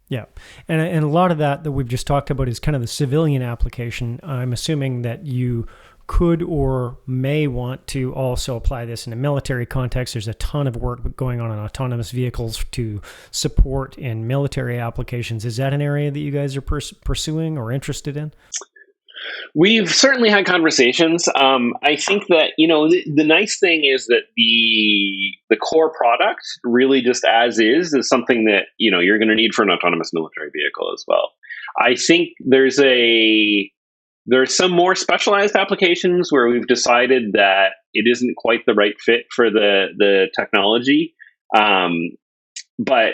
Speaker 1: Yeah. And a lot of that we've just talked about is kind of the civilian application. I'm assuming that you could or may want to also apply this in a military context. There's a ton of work going on autonomous vehicles to support in military applications. Is that an area that you guys are pursuing or interested in?
Speaker 2: We've certainly had conversations. I think that, the nice thing is that the core product, really just as is something that, you're going to need for an autonomous military vehicle as well. I think there's some more specialized applications where we've decided that it isn't quite the right fit for the technology. But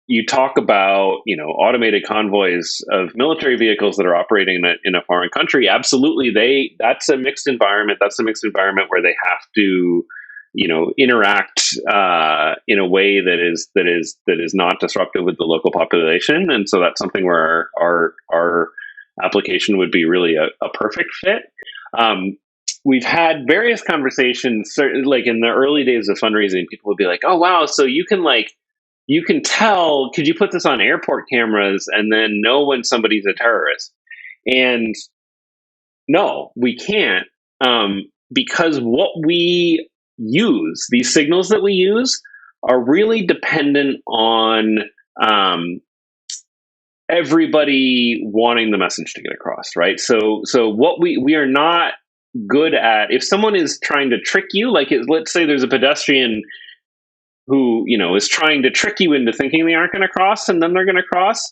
Speaker 2: you talk about, automated convoys of military vehicles that are operating in a foreign country. Absolutely. That's a mixed environment. That's a mixed environment where they have to, interact in a way that is not disruptive with the local population. And so that's something where our application would be really a perfect fit. We've had various conversations, like in the early days of fundraising, people would be like, "Oh, wow. So you can tell, could you put this on airport cameras and then know when somebody's a terrorist?" And no, we can't, because what we use, these signals that we use, are really dependent on everybody wanting the message to get across, right? So what we are not good at, if someone is trying to trick you, let's say there's a pedestrian who, is trying to trick you into thinking they aren't going to cross, and then they're going to cross.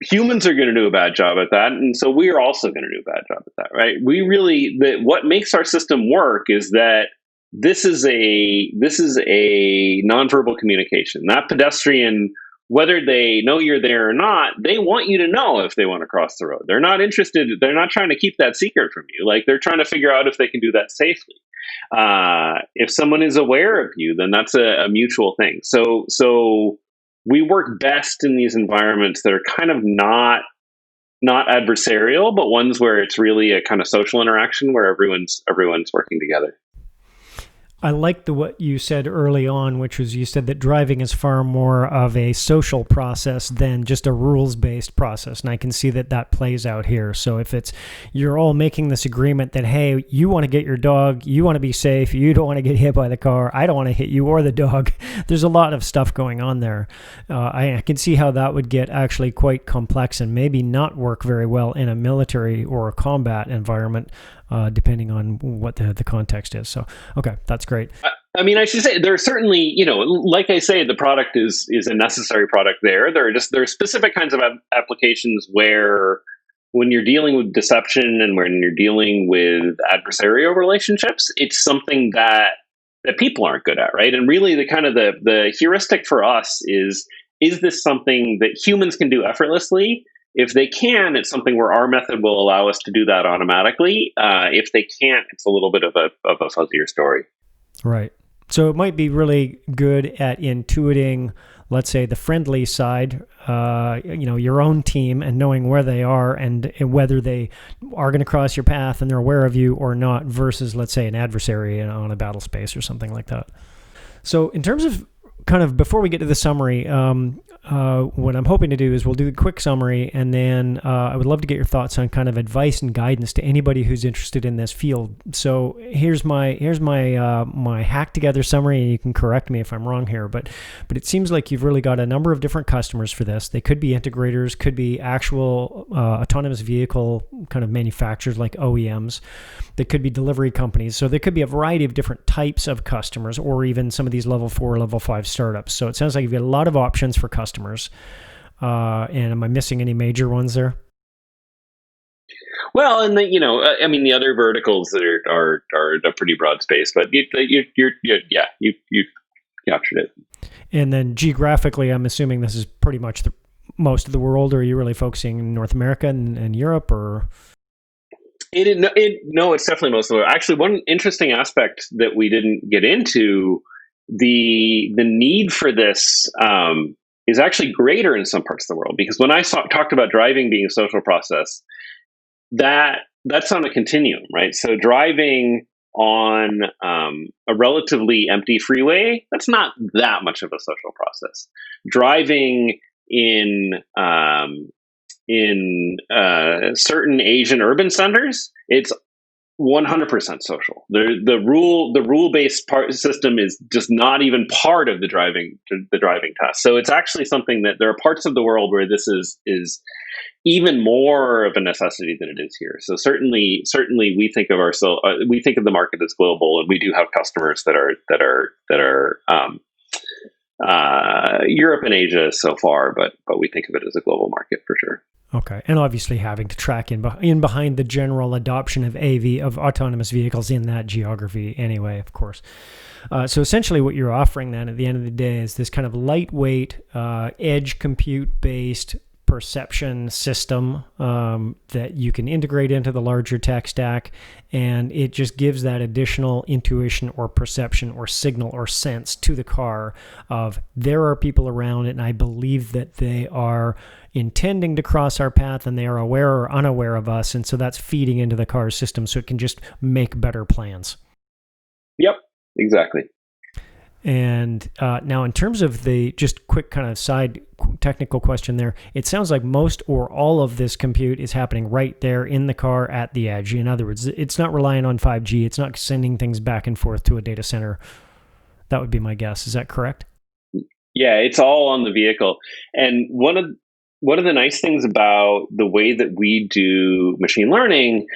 Speaker 2: Humans are going to do a bad job at that, and so we are also going to do a bad job at that, right? What makes our system work is that this is a nonverbal communication. That pedestrian whether they know you're there or not, they want you to know if they want to cross the road. They're not interested. They're not trying to keep that secret from you. Like, they're trying to figure out if they can do that safely. If someone is aware of you, then that's a mutual thing. So we work best in these environments that are kind of not adversarial, but ones where it's really a kind of social interaction where everyone's working together.
Speaker 1: I like what you said early on, which was you said that driving is far more of a social process than just a rules-based process. And I can see that that plays out here. So if it's, you're all making this agreement that, hey, you want to get your dog, you want to be safe, you don't want to get hit by the car, I don't want to hit you or the dog. There's a lot of stuff going on there. I can see how that would get actually quite complex and maybe not work very well in a military or a combat environment. Depending on what the context is. So, okay, that's great.
Speaker 2: I mean, I should say there are certainly, like I say, the product is a necessary product there. There are specific kinds of applications where when you're dealing with deception and when you're dealing with adversarial relationships, it's something that people aren't good at, right? And really the heuristic for us is this something that humans can do effortlessly? If they can, it's something where our method will allow us to do that automatically. If they can't, it's a little bit of a fuzzier story.
Speaker 1: Right. So it might be really good at intuiting, let's say, the friendly side, your own team, and knowing where they are and whether they are going to cross your path and they're aware of you or not, versus, let's say, an adversary on a battle space or something like that. So in terms of kind of before we get to the summary, what I'm hoping to do is we'll do a quick summary, and then I would love to get your thoughts on kind of advice and guidance to anybody who's interested in this field. So here's my hack together summary, and you can correct me if I'm wrong here, but it seems like you've really got a number of different customers for this. They could be integrators, could be actual autonomous vehicle kind of manufacturers like OEMs. They could be delivery companies. So there could be a variety of different types of customers, or even some of these level 4, level 5 startups. So it sounds like you've got a lot of options for customers. And am I missing any major ones there?
Speaker 2: Well, and the other verticals that are a pretty broad space, but you captured it.
Speaker 1: And then geographically, I'm assuming this is pretty much most of the world, or are you really focusing in North America and Europe, or?
Speaker 2: No, it's definitely most of it. Actually, one interesting aspect that we didn't get into, the need for this is actually greater in some parts of the world, because when I talked about driving being a social process, that's on a continuum, right? So driving on a relatively empty freeway, that's not that much of a social process. Driving in certain Asian urban centers, it's 100% social. The rule-based system is just not even part of the driving test. So it's actually something that there are parts of the world where this is even more of a necessity than it is here. So certainly we think of the market as global, and we do have customers that are Europe and Asia so far, but we think of it as a global market for sure.
Speaker 1: Okay, and obviously having to track in behind the general adoption of autonomous vehicles in that geography anyway, of course. So essentially what you're offering then at the end of the day is this kind of lightweight, edge compute-based perception system that you can integrate into the larger tech stack, and it just gives that additional intuition or perception or signal or sense to the car of there are people around it, and I believe that they are intending to cross our path and they are aware or unaware of us, and so that's feeding into the car's system so it can just make better plans.
Speaker 2: Yep, exactly.
Speaker 1: And now in terms of the just quick kind of side technical question there, it sounds like most or all of this compute is happening right there in the car at the edge. In other words, it's not relying on 5G. It's not sending things back and forth to a data center. That would be my guess. Is that correct?
Speaker 2: Yeah, it's all on the vehicle. And one of the nice things about the way that we do machine learning,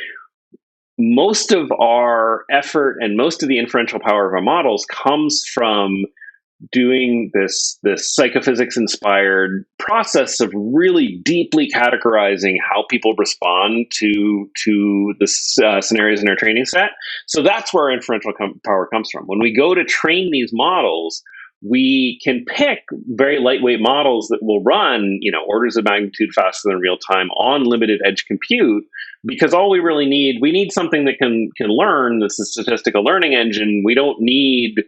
Speaker 2: most of our effort and most of the inferential power of our models comes from doing this psychophysics inspired process of really deeply categorizing how people respond to the scenarios in our training set. So that's where our inferential power comes from. When we go to train these models, we can pick very lightweight models that will run, orders of magnitude faster than real time on limited edge compute, because all we really need, we need something that can learn. This is a statistical learning engine. We don't need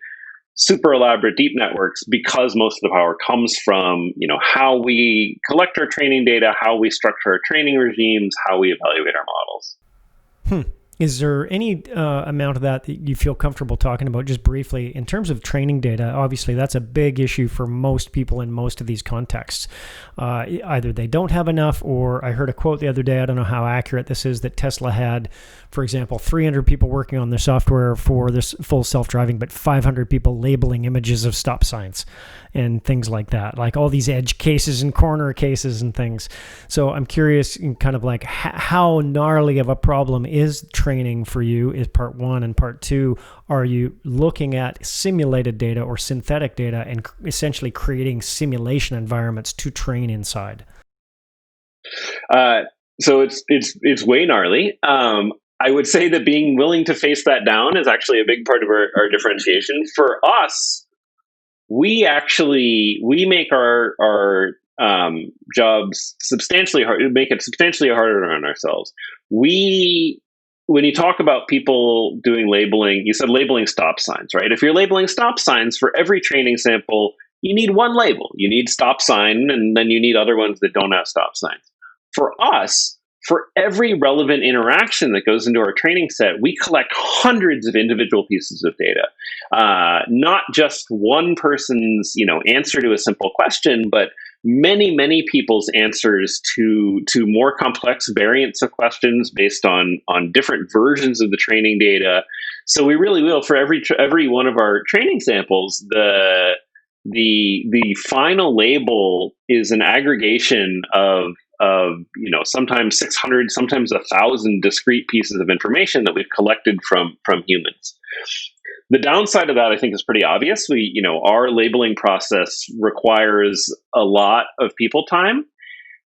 Speaker 2: super elaborate deep networks, because most of the power comes from, how we collect our training data, how we structure our training regimes, how we evaluate our models.
Speaker 1: Is there any amount of that you feel comfortable talking about just briefly in terms of training data? Obviously, that's a big issue for most people in most of these contexts. Either they don't have enough, or I heard a quote the other day, I don't know how accurate this is, that Tesla had, for example, 300 people working on their software for this full self-driving, but 500 people labeling images of stop signs and things like that, like all these edge cases and corner cases and things. So I'm curious, kind of like how gnarly of a problem is training for you is part one, and part two, are you looking at simulated data or synthetic data and essentially creating simulation environments to train inside?
Speaker 2: So it's way gnarly. I would say that being willing to face that down is actually a big part of our differentiation. For us, we make our jobs substantially hard, make it substantially harder on ourselves. When you talk about people doing labeling, you said labeling stop signs, right? If you're labeling stop signs, for every training sample, you need one label. You need stop sign, and then you need other ones that don't have stop signs. For us, for every relevant interaction that goes into our training set, we collect hundreds of individual pieces of data. Not just one person's, answer to a simple question, but many people's answers to more complex variants of questions based on different versions of the training data. So we really will, for every one of our training samples, the final label is an aggregation of sometimes 600, sometimes 1,000 discrete pieces of information that we've collected from humans. The downside of that, I think, is pretty obvious. Our labeling process requires a lot of people time.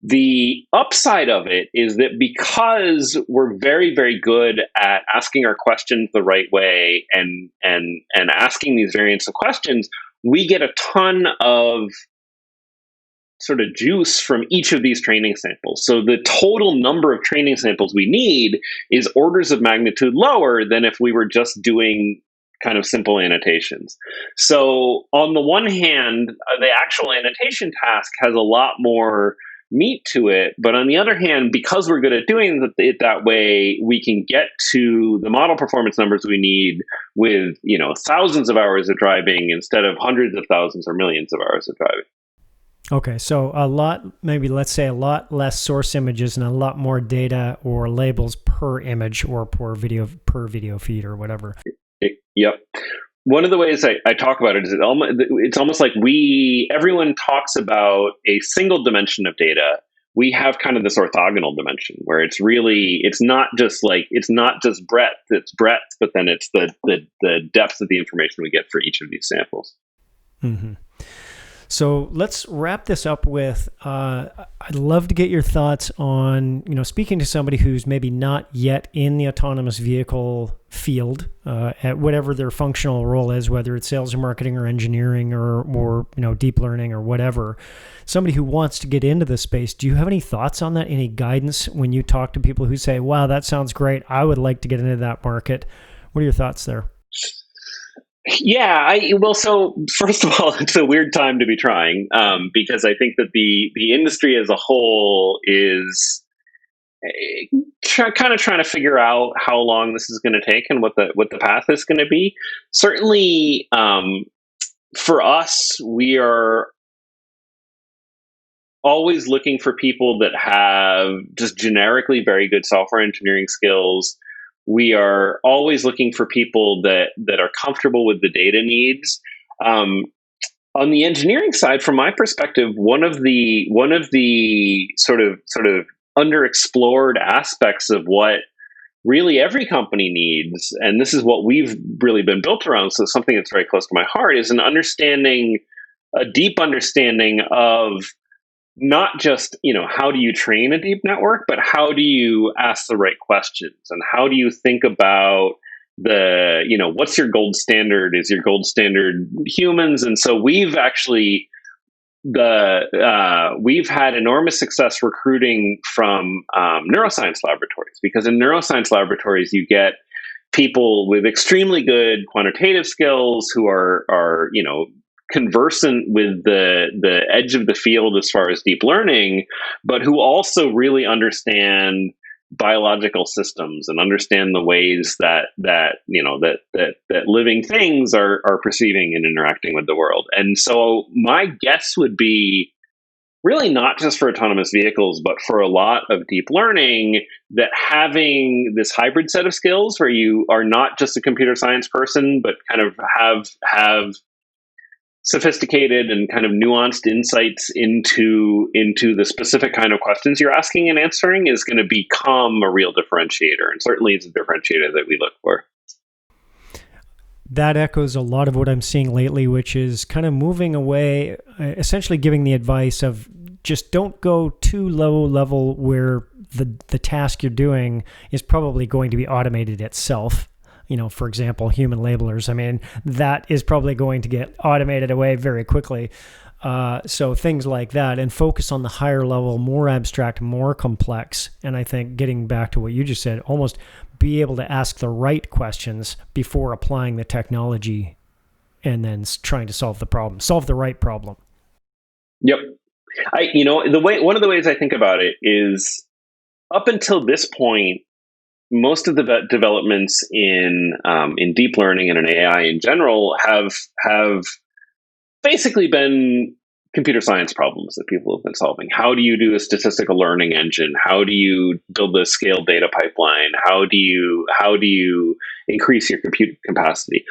Speaker 2: The upside of it is that because we're very, very good at asking our questions the right way and asking these variants of questions, we get a ton of sort of juice from each of these training samples. So the total number of training samples we need is orders of magnitude lower than if we were just doing kind of simple annotations. So on the one hand, the actual annotation task has a lot more meat to it. But on the other hand, because we're good at doing it that way, we can get to the model performance numbers we need with, thousands of hours of driving instead of hundreds of thousands or millions of hours of driving.
Speaker 1: Okay, so let's say a lot less source images and a lot more data or labels per image or per video feed or whatever.
Speaker 2: Yep. One of the ways I talk about it is it's almost like everyone talks about a single dimension of data. We have kind of this orthogonal dimension where it's not just breadth, it's breadth, but then it's the depth of the information we get for each of these samples.
Speaker 1: Mm-hmm. So let's wrap this up with, I'd love to get your thoughts on, speaking to somebody who's maybe not yet in the autonomous vehicle field, at whatever their functional role is, whether it's sales or marketing or engineering or deep learning or whatever, somebody who wants to get into this space. Do you have any thoughts on that? Any guidance when you talk to people who say, wow, that sounds great, I would like to get into that market? What are your thoughts there?
Speaker 2: Yeah, so first of all, it's a weird time to be trying, because I think that the industry as a whole is kind of trying to figure out how long this is going to take and what the path is going to be. Certainly, for us, we are always looking for people that have just generically very good software engineering skills. We are always looking for people that are comfortable with the data needs. On the engineering side, from my perspective, one of the sort of underexplored aspects of what really every company needs, and this is what we've really been built around, so something that's very close to my heart, is a deep understanding of not just, how do you train a deep network, but how do you ask the right questions, and how do you think about what's your gold standard? Is your gold standard humans? And so we've actually we've had enormous success recruiting from neuroscience laboratories, because in neuroscience laboratories you get people with extremely good quantitative skills who are conversant with the edge of the field as far as deep learning, but who also really understand biological systems and understand the ways that living things are perceiving and interacting with the world. And so my guess would be, really not just for autonomous vehicles, but for a lot of deep learning, that having this hybrid set of skills where you are not just a computer science person, but kind of have sophisticated and kind of nuanced insights into the specific kind of questions you're asking and answering, is going to become a real differentiator. And certainly it's a differentiator that we look for.
Speaker 1: That echoes a lot of what I'm seeing lately, which is kind of moving away, essentially giving the advice of just don't go too low level where the task you're doing is probably going to be automated itself. For example, human labelers. I mean, that is probably going to get automated away very quickly. So things like that, and focus on the higher level, more abstract, more complex. And I think getting back to what you just said, almost be able to ask the right questions before applying the technology and then trying to solve the right problem.
Speaker 2: Yep. One of the ways I think about it is, up until this point, most of the developments in deep learning and in AI in general have basically been computer science problems that people have been solving. How do you do a statistical learning engine? How do you build a scaled data pipeline? How do you increase your compute capacity?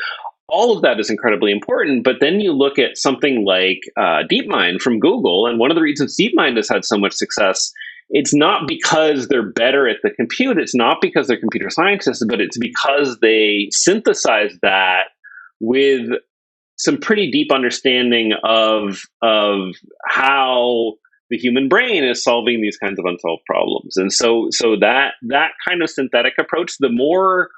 Speaker 2: All of that is incredibly important, but then you look at something like DeepMind from Google, and one of the reasons DeepMind has had so much success, it's not because they're better at the compute, it's not because they're computer scientists, but it's because they synthesize that with some pretty deep understanding of how the human brain is solving these kinds of unsolved problems. And so that kind of synthetic approach, the more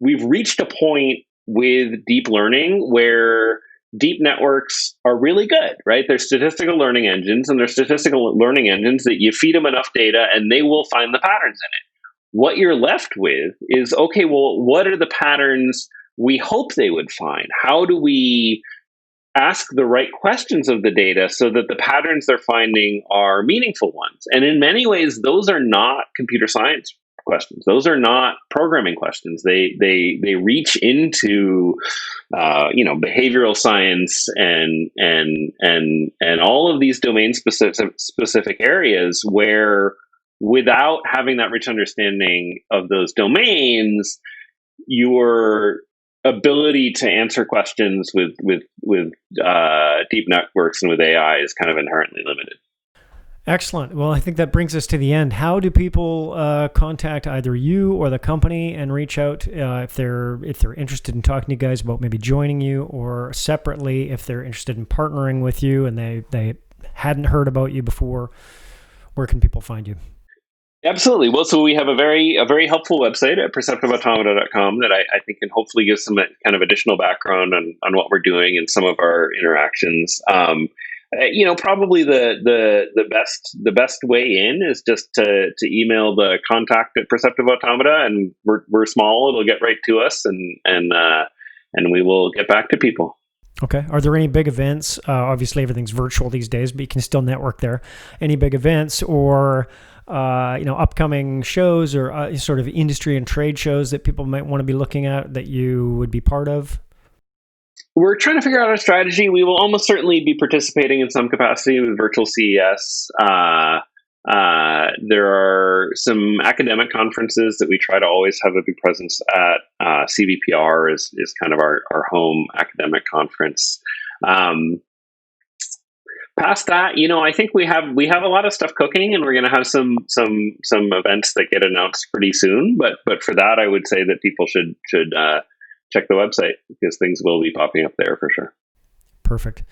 Speaker 2: we've reached a point with deep learning where deep networks are really good, right? They're statistical learning engines, and they're statistical learning engines that you feed them enough data and they will find the patterns in it. What you're left with is, okay, well, what are the patterns we hope they would find? How do we ask the right questions of the data so that the patterns they're finding are meaningful ones? And in many ways, those are not computer science questions. Those are not programming questions. They reach into behavioral science and all of these domain specific areas where, without having that rich understanding of those domains, your ability to answer questions with deep networks and with AI is kind of inherently limited.
Speaker 1: Excellent. Well, I think that brings us to the end. How do people contact either you or the company and reach out if they're interested in talking to you guys about maybe joining you, or separately if they're interested in partnering with you and they hadn't heard about you before? Where can people find you?
Speaker 2: Absolutely. Well, so we have a very helpful website at perceptiveautomata.com that I think can hopefully give some kind of additional background on what we're doing and some of our interactions. Probably the best way in is just to email the contact at Perceptive Automata, and we're small. It'll get right to us, and we will get back to people.
Speaker 1: Okay. Are there any big events? Obviously, everything's virtual these days, but you can still network there. Any big events or upcoming shows or sort of industry and trade shows that people might want to be looking at that you would be part of?
Speaker 2: We're trying to figure out our strategy. We will almost certainly be participating in some capacity with virtual CES. There are some academic conferences that we try to always have a big presence at. CVPR is kind of our home academic conference. Past that, I think we have a lot of stuff cooking, and we're going to have some events that get announced pretty soon. But for that, I would say that people should check the website, because things will be popping up there for sure.
Speaker 1: Perfect.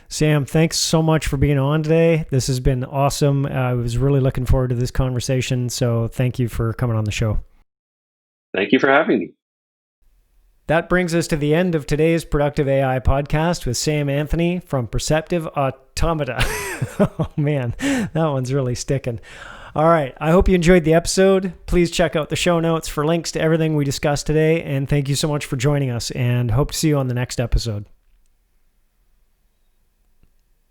Speaker 1: Sam, thanks so much for being on today. This has been awesome. I was really looking forward to this conversation. So thank you for coming on the show.
Speaker 2: Thank you for having me.
Speaker 1: That brings us to the end of today's Productive AI podcast with Sam Anthony from Perceptive Automata. Oh man, that one's really sticking. All right, I hope you enjoyed the episode. Please check out the show notes for links to everything we discussed today, and thank you so much for joining us, and hope to see you on the next episode.